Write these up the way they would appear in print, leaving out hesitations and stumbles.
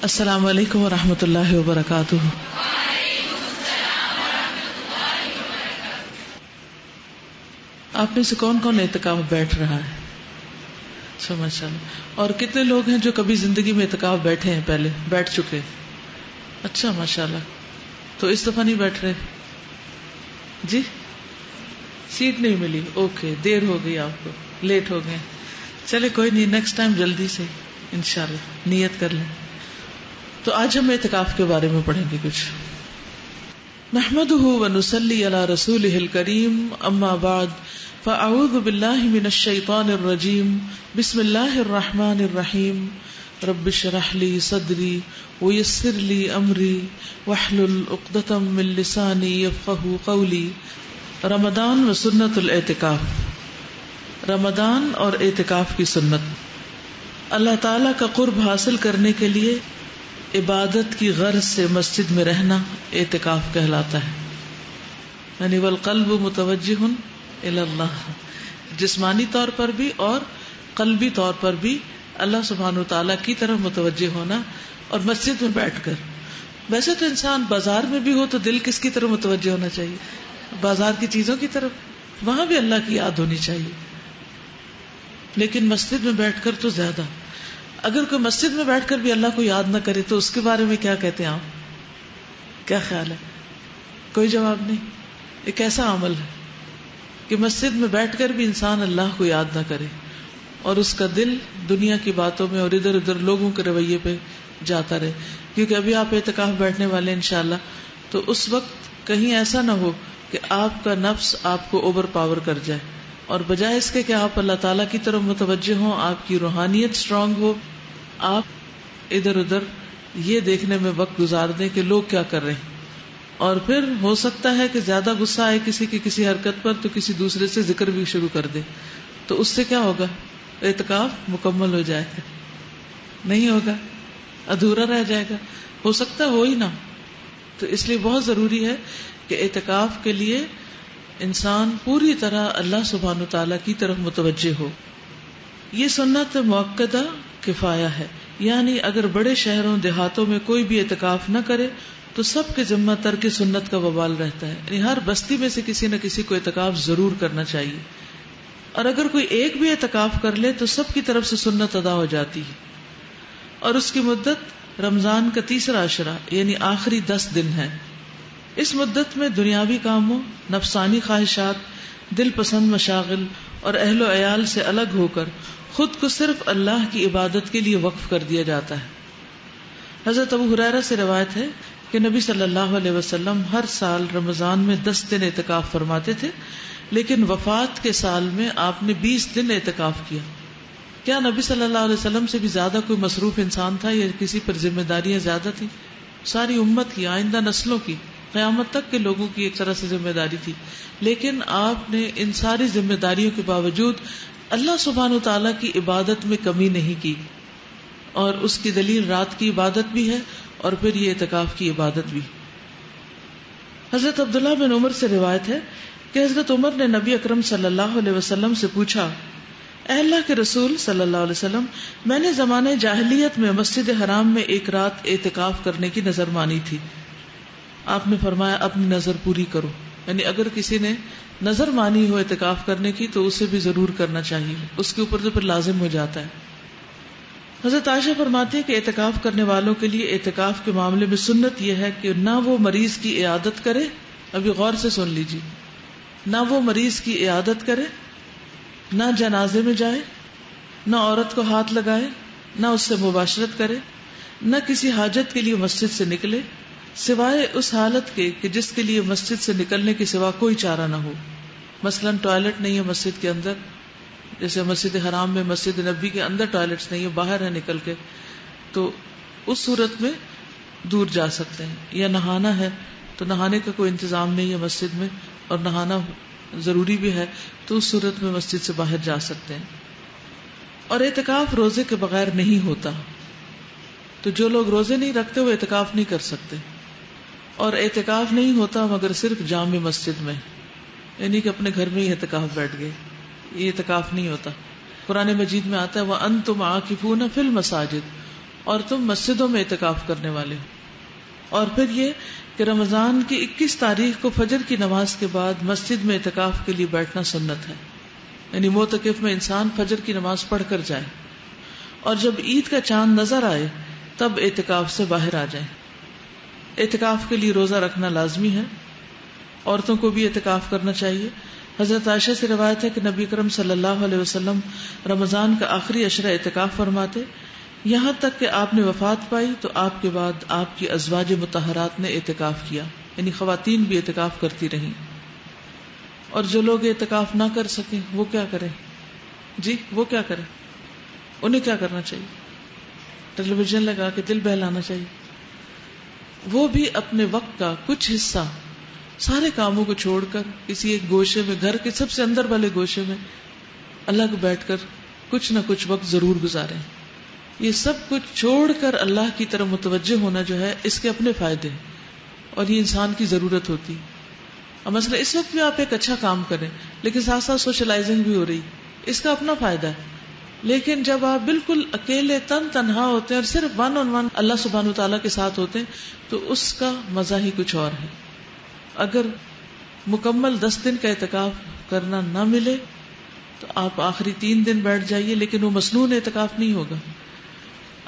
السلام علیکم ورحمۃ اللہ وبرکاتہ۔ آپ میں سے کون کون اعتکاف بیٹھ رہا ہے؟ اچھا ماشاء اللہ۔ اور کتنے لوگ ہیں جو کبھی زندگی میں اعتکاف بیٹھے ہیں، پہلے بیٹھ چکے؟ اچھا ماشاء اللہ۔ تو اس دفعہ نہیں بیٹھ رہے؟ جی سیٹ نہیں ملی، اوکے، دیر ہو گئی، آپ کو لیٹ ہو گئے۔ چلے کوئی نہیں، نیکسٹ ٹائم جلدی سے انشاءاللہ نیت کر لیں۔ تو آج ہم اعتکاف کے بارے میں پڑھیں گے کچھ۔ نحمده ونصلی علی رسولہ الکریم، اما بعد فاعوذ باللہ من الشیطان الرجیم، بسم اللہ الرحمن الرحیم، رب اشرح لی صدری ویسر لی امری واحلل عقدۃ من لسانی یفقہوا قولی۔ رمضان و سنت الاعتکاف، رمضان اور اعتکاف کی سنت۔ اللہ تعالی کا قرب حاصل کرنے کے لیے عبادت کی غرض سے مسجد میں رہنا اعتکاف کہلاتا ہے، یعنی والقلب متوجہ الی اللہ، جسمانی طور پر بھی اور قلبی طور پر بھی اللہ سبحانہ وتعالی کی طرف متوجہ ہونا، اور مسجد میں بیٹھ کر۔ ویسے تو انسان بازار میں بھی ہو تو دل کس کی طرف متوجہ ہونا چاہیے؟ بازار کی چیزوں کی طرف، وہاں بھی اللہ کی یاد ہونی چاہیے، لیکن مسجد میں بیٹھ کر تو زیادہ۔ اگر کوئی مسجد میں بیٹھ کر بھی اللہ کو یاد نہ کرے تو اس کے بارے میں کیا کہتے ہیں آپ؟ کیا خیال ہے؟ کوئی جواب نہیں۔ ایک ایسا عمل ہے کہ مسجد میں بیٹھ کر بھی انسان اللہ کو یاد نہ کرے اور اس کا دل دنیا کی باتوں میں اور ادھر ادھر لوگوں کے رویے پہ جاتا رہے۔ کیونکہ ابھی آپ اعتکاف بیٹھنے والے انشاءاللہ، تو اس وقت کہیں ایسا نہ ہو کہ آپ کا نفس آپ کو اوور پاور کر جائے، اور بجائے اس کے کہ آپ اللہ تعالیٰ کی طرف متوجہ ہوں، آپ کی روحانیت اسٹرانگ ہو، آپ ادھر ادھر یہ دیکھنے میں وقت گزار دیں کہ لوگ کیا کر رہے ہیں، اور پھر ہو سکتا ہے کہ زیادہ غصہ آئے کسی کی کسی حرکت پر تو کسی دوسرے سے ذکر بھی شروع کر دے، تو اس سے کیا ہوگا؟ اعتکاف مکمل ہو جائے گا؟ نہیں ہوگا، ادھورا رہ جائے گا، ہو سکتا ہے ہو ہی نہ۔ تو اس لیے بہت ضروری ہے کہ اعتکاف کے لیے انسان پوری طرح اللہ سبحانہ وتعالی کی طرف متوجہ ہو۔ یہ سنت مؤکدہ کفایہ ہے، یعنی اگر بڑے شہروں دیہاتوں میں کوئی بھی اعتکاف نہ کرے تو سب کے ذمہ ترک سنت کا وبال رہتا ہے، یعنی ہر بستی میں سے کسی نہ کسی کو اعتکاف ضرور کرنا چاہیے، اور اگر کوئی ایک بھی اعتکاف کر لے تو سب کی طرف سے سنت ادا ہو جاتی ہے، اور اس کی مدت رمضان کا تیسرا عشرہ یعنی آخری 10 دن ہے۔ اس مدت میں دنیاوی کاموں، نفسانی خواہشات، دل پسند مشاغل اور اہل و عیال سے الگ ہو کر خود کو صرف اللہ کی عبادت کے لیے وقف کر دیا جاتا ہے۔ حضرت ابو ہریرہ سے روایت ہے کہ نبی صلی اللہ علیہ وسلم ہر سال رمضان میں 10 دن اعتکاف فرماتے تھے، لیکن وفات کے سال میں آپ نے 20 دن اعتکاف کیا۔ کیا نبی صلی اللہ علیہ وسلم سے بھی زیادہ کوئی مصروف انسان تھا یا کسی پر ذمہ داریاں زیادہ تھیں؟ ساری امت کی، آئندہ نسلوں کی، قیامت تک کے لوگوں کی ایک طرح سے ذمہ داری تھی، لیکن آپ نے ان ساری ذمہ داریوں کے باوجود اللہ سبحانہ وتعالیٰ کی عبادت میں کمی نہیں کی، اور اس کی دلیل رات کی عبادت بھی ہے اور پھر یہ اعتکاف کی عبادت بھی۔ حضرت عبداللہ بن عمر سے روایت ہے کہ حضرت عمر نے نبی اکرم صلی اللہ علیہ وسلم سے پوچھا، اے اللہ کے رسول صلی اللہ علیہ وسلم، میں نے زمانے جاہلیت میں مسجد حرام میں ایک رات اعتکاف کرنے کی نظر مانی تھی۔ آپ نے فرمایا اپنی نظر پوری کرو، یعنی اگر کسی نے نظر مانی ہو اعتکاف کرنے کی تو اسے بھی ضرور کرنا چاہیے، اس کے اوپر تو پھر لازم ہو جاتا ہے۔ حضرت عائشہ فرماتی ہے کہ اعتکاف کرنے والوں کے لیے اعتکاف کے معاملے میں سنت یہ ہے کہ نہ وہ مریض کی عیادت کرے، ابھی غور سے سن لیجیے، نہ وہ مریض کی عیادت کرے، نہ جنازے میں جائے، نہ عورت کو ہاتھ لگائے، نہ اس سے مباشرت کرے، نہ کسی حاجت کے لیے مسجد سے نکلے سوائے اس حالت کے کہ جس کے لیے مسجد سے نکلنے کے سوا کوئی چارہ نہ ہو۔ مثلا ٹوائلٹ نہیں ہے مسجد کے اندر، جیسے مسجد حرام میں، مسجد نبی کے اندر ٹوائلٹس نہیں ہے، باہر ہے نکل کے، تو اس صورت میں دور جا سکتے ہیں۔ یا نہانا ہے تو نہانے کا کوئی انتظام نہیں ہے مسجد میں اور نہانا ضروری بھی ہے تو اس صورت میں مسجد سے باہر جا سکتے ہیں۔ اور اعتکاف روزے کے بغیر نہیں ہوتا، تو جو لوگ روزے نہیں رکھتے وہ اعتکاف نہیں کر سکتے، اور اعتکاف نہیں ہوتا مگر صرف جامع مسجد میں، یعنی کہ اپنے گھر میں ہی اعتکاف بیٹھ گئے، یہ اعتکاف نہیں ہوتا۔ قرآن مجید میں آتا ہے وَأَنْتُمْ عَاكِفُونَ فِي الْمَسَاجِدِ، اور تم مسجدوں میں اعتکاف کرنے والے ہو. اور پھر یہ کہ رمضان کی 21 تاریخ کو فجر کی نماز کے بعد مسجد میں اعتکاف کے لیے بیٹھنا سنت ہے، یعنی معتکف میں انسان فجر کی نماز پڑھ کر جائے، اور جب عید کا چاند نظر آئے تب اعتکاف سے باہر آ جائے. اعتکاف کے لیے روزہ رکھنا لازمی ہے، عورتوں کو بھی اعتکاف کرنا چاہیے. حضرت عائشہ سے روایت ہے کہ نبی کرم صلی اللہ علیہ وسلم رمضان کا آخری عشرہ اعتکاف فرماتے، یہاں تک کہ آپ نے وفات پائی تو آپ کے بعد آپ کی ازواج مطہرات نے اعتکاف کیا، یعنی خواتین بھی اعتکاف کرتی رہیں. اور جو لوگ اعتکاف نہ کر سکیں وہ کیا کریں؟ جی وہ کیا کریں؟ انہیں کیا کرنا چاہیے؟ ٹیلی ویژن لگا کے دل بہلانا چاہیے. وہ بھی اپنے وقت کا کچھ حصہ سارے کاموں کو چھوڑ کر کسی ایک گوشے میں، گھر کے سب سے اندر والے گوشے میں اللہ کو بیٹھ کر کچھ نہ کچھ وقت ضرور گزاریں. یہ سب کچھ چھوڑ کر اللہ کی طرف متوجہ ہونا جو ہے اس کے اپنے فائدے ہیں اور یہ انسان کی ضرورت ہوتی. اور مثلا اس وقت بھی آپ ایک اچھا کام کریں لیکن ساتھ ساتھ سوشلائزنگ بھی ہو رہی، اس کا اپنا فائدہ ہے. لیکن جب آپ بالکل اکیلے تنہا ہوتے ہیں اور صرف ون آن ون اللہ سبحانہ و تعالیٰ کے ساتھ ہوتے ہیں تو اس کا مزہ ہی کچھ اور ہے. اگر مکمل 10 دن کا اعتکاف کرنا نہ ملے تو آپ آخری 3 دن بیٹھ جائیے، لیکن وہ مسنون اعتکاف نہیں ہوگا.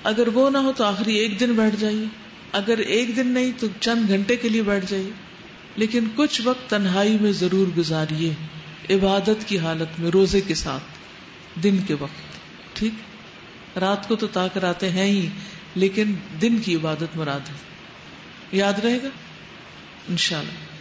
اگر وہ نہ ہو تو آخری 1 دن بیٹھ جائیے، اگر 1 دن نہیں تو چند گھنٹے کے لیے بیٹھ جائیے، لیکن کچھ وقت تنہائی میں ضرور گزاریے، عبادت کی حالت میں، روزے کے ساتھ، دن کے وقت. ٹھیک، رات کو تو تاک راتیں ہیں ہی، لیکن دن کی عبادت مراد ہے. یاد رہے گا انشاءاللہ.